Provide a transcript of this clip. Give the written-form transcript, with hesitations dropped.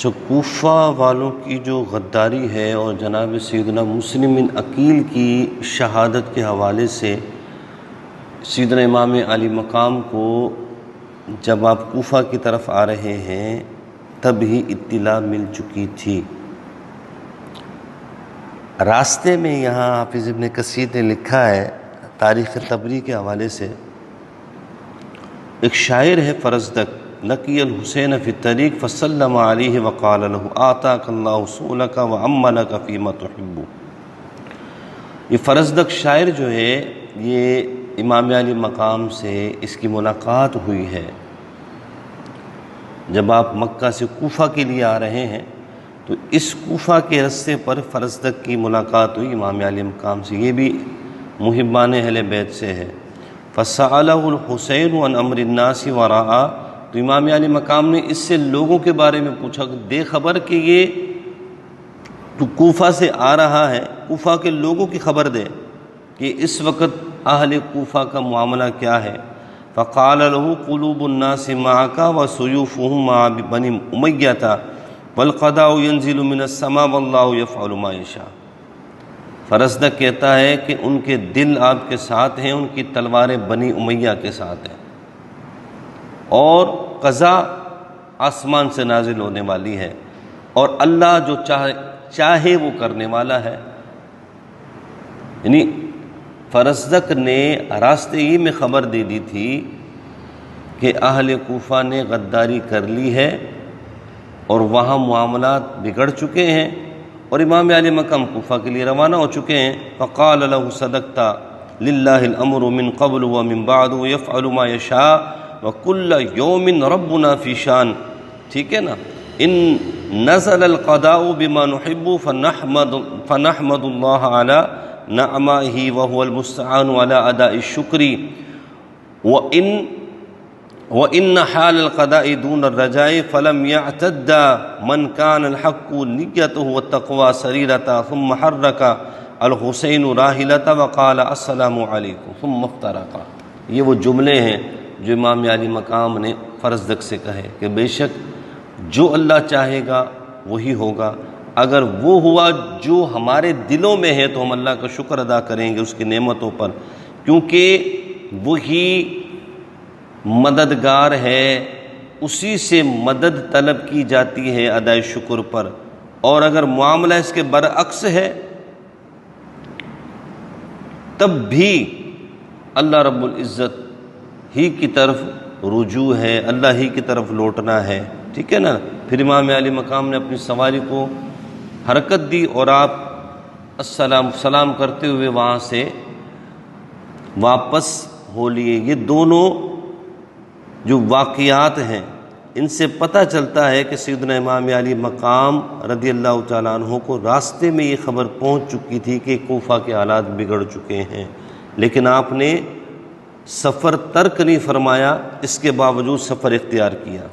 اچھا، کوفہ والوں کی جو غداری ہے اور جناب سیدنا مسلم بن عقیل کی شہادت کے حوالے سے سیدنا امام علی مقام کو جب آپ کوفہ کی طرف آ رہے ہیں تب ہی اطلاع مل چکی تھی۔ راستے میں یہاں حافظ ابن کثیر نے لکھا ہے تاریخ طبری کے حوالے سے، ایک شاعر ہے فرزدق، لقی الحسین فی الطریق فسلم علیہ وقال له آتاک اللہ سولک واملک فیما تحب۔ یہ فرزدق شاعر جو ہے یہ امام علی مقام سے اس کی ملاقات ہوئی ہے جب آپ مکہ سے کوفہ کے لیے آ رہے ہیں، تو اس کوفہ کے رستے پر فرزدق کی ملاقات ہوئی امام علی مقام سے۔ یہ بھی محبان اہل بیت سے ہے۔ فَسَأَلَهُ الْحُسَيْنُ عَنْ أَمْرِ النَّاسِ وَرَأَى، تو امام علی مقام نے اس سے لوگوں کے بارے میں پوچھا، دے خبر کہ یہ تو کوفہ سے آ رہا ہے، کوفہ کے لوگوں کی خبر دے کہ اس وقت اہل کوفہ کا معاملہ کیا ہے۔ فقال له قلوب الناس معك وسيوفهم مع بني أمية والقضاء ينزل من السماء والله يفعل ما يشاء۔ فرزدق کہتا ہے کہ ان کے دل آپ کے ساتھ ہیں، ان کی تلواریں بنی امیہ کے ساتھ ہیں، اور قضا آسمان سے نازل ہونے والی ہے، اور اللہ جو چاہے وہ کرنے والا ہے۔ یعنی فرزدق نے راستے ہی میں خبر دے دی تھی کہ اہل کوفہ نے غداری کر لی ہے اور وہاں معاملات بگڑ چکے ہیں، اور امام علی مقام کوفہ کے لیے روانہ ہو چکے ہیں۔ فقال له صدقت للہ الامر من قبل ومن بعد يفعل ما يشاء وكل يوم ربنا في شان۔ ٹھیک ہے نا، ان نزل القضاء بما نحب فنحمد اللہ علی نعمائه وهو المستعان على اداء الشکر وان حال القضاء دون الرجاء فلم يعتد من كان الحق نیته والتقوى سریرتا ثم حرك الحسین راحلتا وقال السلام علیکم ثم افترقا۔ یہ وہ جملے ہیں جو امام علی مقام نے فرزدق سے کہے کہ بے شک جو اللہ چاہے گا وہی ہوگا، اگر وہ ہوا جو ہمارے دلوں میں ہے تو ہم اللہ کا شکر ادا کریں گے اس کی نعمتوں پر، کیونکہ وہی مددگار ہے، اسی سے مدد طلب کی جاتی ہے ادائے شکر پر، اور اگر معاملہ اس کے برعکس ہے تب بھی اللہ رب العزت ہی کی طرف رجوع ہے، اللہ ہی کی طرف لوٹنا ہے۔ ٹھیک ہے نا، پھر امام علی مقام نے اپنی سواری کو حرکت دی اور آپ سلام کرتے ہوئے وہاں سے واپس ہو لیے۔ یہ دونوں جو واقعات ہیں ان سے پتہ چلتا ہے کہ سیدنا امام علی مقام رضی اللہ تعالیٰ عنہ کو راستے میں یہ خبر پہنچ چکی تھی کہ کوفہ کے حالات بگڑ چکے ہیں، لیکن آپ نے سفر ترک نہیں فرمایا، اس کے باوجود سفر اختیار کیا۔